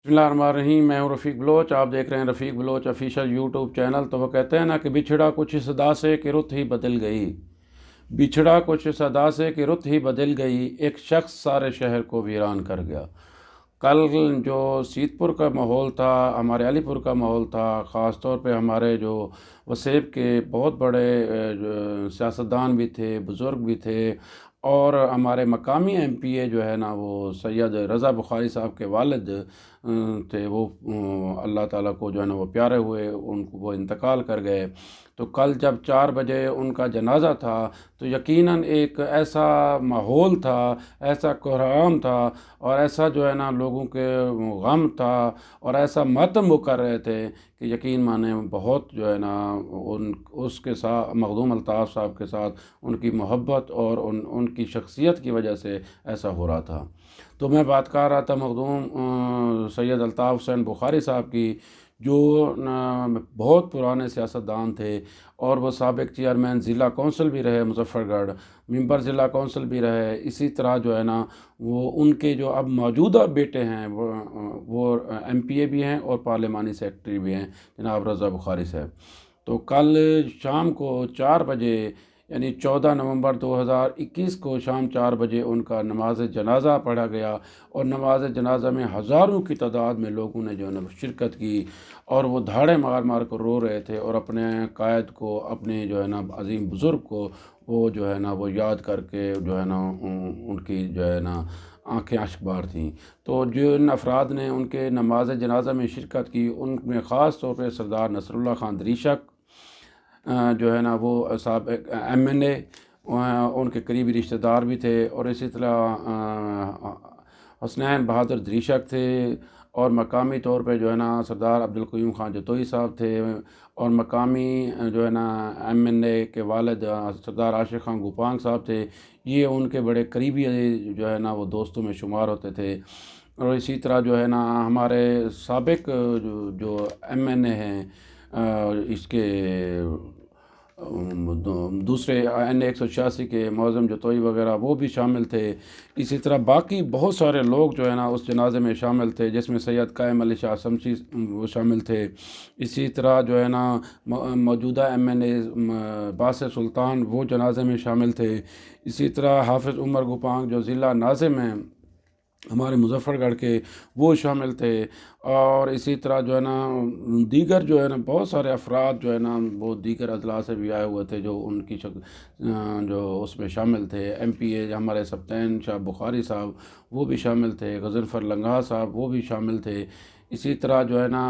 बिस्मिल्लाहिर्रहमानिर्रहीम। मैं हूँ रफ़ीक बलोच। आप देख रहे हैं रफ़ीक बलोच ऑफिशियल यूट्यूब चैनल। तो वो कहते हैं ना कि बिछड़ा कुछ इस अदा से कि रुत ही बदल गई। बिछड़ा कुछ इस अदा से कि रुत ही बदल गई, एक शख्स सारे शहर को वीरान कर गया। कल जो सीतपुर का माहौल था, हमारे अलीपुर का माहौल था, ख़ास तौर पे हमारे जो वसेब के बहुत बड़े जो सियासतदान भी थे, बुज़ुर्ग भी थे, और हमारे मकामी एमपीए जो है ना वो सैयद रज़ा बुखारी साहब के वालिद थे। वो अल्लाह ताला को जो है ना वो प्यारे हुए, उनको वो इंतकाल कर गए। तो कल जब 4 बजे उनका जनाज़ा था तो यकीनन एक ऐसा माहौल था, ऐसा कोहराम था, और ऐसा जो है ना लोगों के गम था, और ऐसा मातम वो कर रहे थे कि यकीन माने बहुत जो है ना उन उसके साथ मखदूम अल्ताफ़ साहब के साथ उनकी मोहब्बत और उनकी शख्सियत की वजह से ऐसा हो रहा था। तो मैं बात कर रहा था मखदूम सैयद अल्ताफ़ हुसैन बुखारी साहब की, जो बहुत पुराने सियासतदान थे, और वो साबिक़ चेयरमैन ज़िला कौंसिल भी रहे मुज़फ़्फ़रगढ़, मेंबर ज़िला कौंसिल भी रहे। इसी तरह जो है ना वो उनके जो अब मौजूदा बेटे हैं वो एमपीए भी हैं और पार्लिमानी सेक्रेटरी भी हैं, जनाब रज़ा बुखारी साहब। तो कल शाम को 4 बजे, यानी 14 नवंबर 2021 को शाम 4 बजे उनका नमाज जनाज़ा पढ़ा गया, और नमाज जनाज़ा में हज़ारों की तादाद में लोगों ने जो है ना शिरकत की, और वो धाड़े मार मार कर रो रहे थे, और अपने कायद को, अपने जो है ना अज़ीम बुज़ुर्ग को वो जो है ना वो याद करके जो है ना उनकी जो है ना आँखें अश्कबार थीं। तो जिन अफराद ने उनके नमाज जनाज़ा में शिरकत की, उनमें ख़ास तौर पे सरदार नसरुल्लाह खान द्रीशक जो है ना वो साहब एमएनए, उनके करीबी रिश्तेदार भी थे, और इसी तरह हसनैन बहादुर द्रीशक थे, और मकामी तौर पे जो है ना सरदार अब्दुल क़य्यूम खान जतोई साहब थे, और मकामी जो है ना एमएनए के वालिद सरदार आशिक़ खान गुपांग साहब थे। ये उनके बड़े करीबी जो है ना वो दोस्तों में शुमार होते थे। और इसी तरह जो है ना हमारे साबिक़ जो एमएनए हैं, इसके दूसरे NA 186 के मौज़म जतोई वग़ैरह वो भी शामिल थे। इसी तरह बाकी बहुत सारे लोग जो है ना उस जनाजे में शामिल थे, जिसमें सैयद कायम अली शाह शमसी वो शामिल थे। इसी तरह जो है ना मौजूदा MNA बासित सुल्तान वो जनाजे में शामिल थे। इसी तरह हाफ़िज़ उमर गुपांग जो ज़िला नाज़िम हैं हमारे मुज़फ़्फ़रगढ़ के, वो शामिल थे। और इसी तरह जो है ना दीगर जो है ना बहुत सारे अफराद जो है ना वो दीगर अज़ला से भी आए हुए थे, जो उनकी जो उसमें शामिल थे। एमपीए हमारे सब्तैन शाह बुखारी साहब वो भी शामिल थे, गज़नफ़र लंगहा साहब वो भी शामिल थे। इसी तरह जो है ना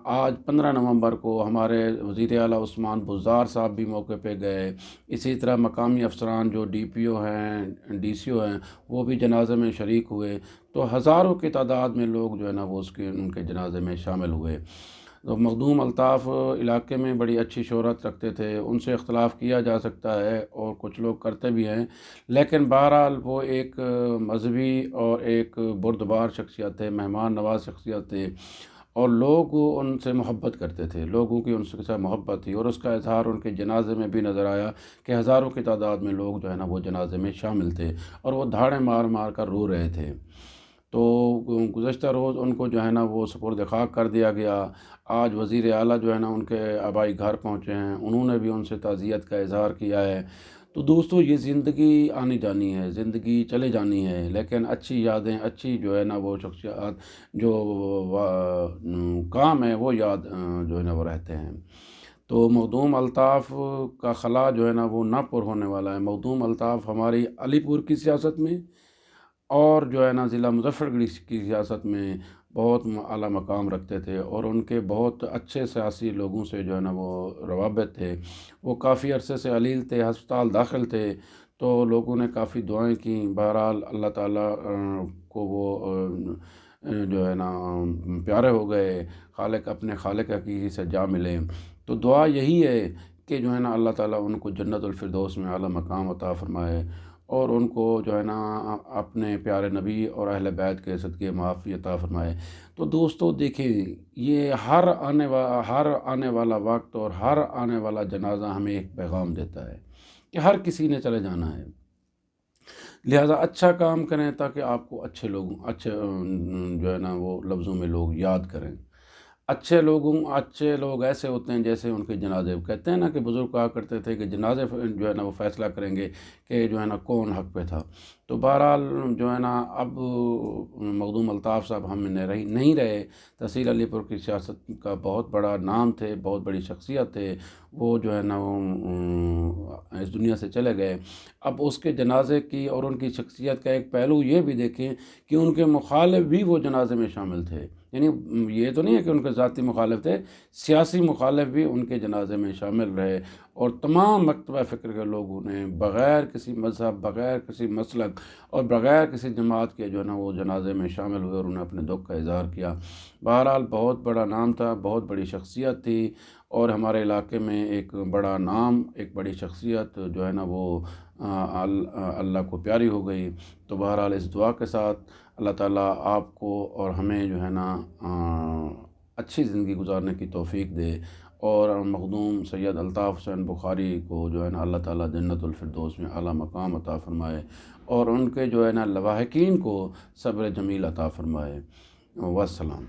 आज 15 नवंबर को हमारे वज़ीर आला उस्मान बुज़दार साहब भी मौके पे गए। इसी तरह मकामी अफ़सरान जो डीपीओ हैं, डीसीओ हैं, वो भी जनाज़े में शरीक हुए। तो हज़ारों की तादाद में लोग जो है ना वो उसके उनके जनाज़े में शामिल हुए। तो मखदूम अल्ताफ़ इलाके में बड़ी अच्छी शोहरत रखते थे, उनसे इख्तलाफ किया जा सकता है और कुछ लोग करते भी हैं, लेकिन बहरहाल वो एक मज़हबी और एक बुर्दबार शख्सियत थे, मेहमान नवाज़ शख्सियत थे, और लोग उनसे मोहब्बत करते थे, लोगों की उनके साथ मोहब्बत थी, और उसका इज़हार उनके जनाजे में भी नज़र आया कि हज़ारों की तादाद में लोग जो है ना वो जनाजे में शामिल थे, और वो धाड़े मार मार कर रो रहे थे। तो गुज़श्ता रोज़ उनको जो है ना वो सुपुर्द खाक कर दिया गया। आज वज़ीर आला जो है ना उनके आबाई घर पहुँचे हैं, उन्होंने भी उनसे ताज़ियत का इज़हार किया है। तो दोस्तों, ये ज़िंदगी आनी जानी है, ज़िंदगी चले जानी है, लेकिन अच्छी यादें, अच्छी जो है ना वो शख्सियत जो काम है वो याद जो है ना वो रहते हैं। तो मखदूम अल्ताफ़ का ख़ला जो है ना वो ना पुर होने वाला है। मखदूम अल्ताफ़ हमारी अलीपुर की सियासत में, और जो है ना ज़िला मुज़फ़्फ़रगढ़ की सियासत में बहुत आला मकाम रखते थे, और उनके बहुत अच्छे सियासी लोगों से जो है ना वो रवाबित थे। वो काफ़ी अरसे से अलील थे, हस्पताल दाखिल थे, तो लोगों ने काफ़ी दुआएं की। बहरहाल अल्लाह ताला को वो जो है ना प्यारे हो गए, खालिक अपने खालिक की से जा मिले। तो दुआ यही है कि जो है ना अल्लाह ताला उनको जन्नतुल फ़िरदौस में आला मकाम अता फ़रमाए, और उनको जो है ना अपने प्यारे नबी और अहले बैत के सदक़े माफ़ी अता फ़रमाए। तो दोस्तों देखिए, ये हर आने वाला वक्त और हर आने वाला जनाज़ा हमें एक पैगाम देता है कि हर किसी ने चले जाना है। लिहाजा अच्छा काम करें ताकि आपको अच्छे लोग अच्छे जो है ना वो लफ्ज़ों में लोग याद करें। अच्छे लोग ऐसे होते हैं जैसे उनके जनाज़े, कहते हैं ना कि बुज़ुर्ग कहा करते थे कि जनाज़े जो है ना वो फ़ैसला करेंगे कि जो है ना कौन हक़ पे था। तो बहरहाल जो है ना अब मखदूम अल्ताफ़ साहब हम में नहीं रहे। तहसील अलीपुर की सियासत का बहुत बड़ा नाम थे, बहुत बड़ी शख्सियत थे। वो जो है ना वो इस दुनिया से चले गए। अब उसके जनाज़े की और उनकी शख्सियत का एक पहलू ये भी देखें कि उनके मुखालिफ भी वो जनाज़े में शामिल थे। यानी ये तो नहीं है कि उनके ज़ाती मुखालिफ थे, सियासी मुखालिफ भी उनके जनाज़े में शामिल रहे और तमाम मकतबा फ़िक्र के लोगों ने बग़ैर किसी मज़हब, बग़ैर किसी मसलक और बग़ैर किसी जमात के जो है ना वो जनाज़े में शामिल हुए और उन्हें अपने दुःख का इज़हार किया। बहरहाल बहुत बड़ा नाम था, बहुत बड़ी शख्सियत थी और हमारे इलाके में एक बड़ा नाम, एक बड़ी शख्सियत जो है ना वो अल्लाह को प्यारी हो गई। तो बहरहाल इस दुआ के साथ अल्लाह ताला आपको और हमें जो है ना अच्छी ज़िंदगी गुजारने की तौफ़ीक दे और मखदूम सैयद अल्ताफ़ हुसैन बुखारी को जो है ना अल्लाह ताला जन्नतुल फ़िरदौस में आला मकाम अता फ़रमाए और उनके जो है ना लवाहिकीन को सब्र जमील अता फ़रमाए। वस्सलाम।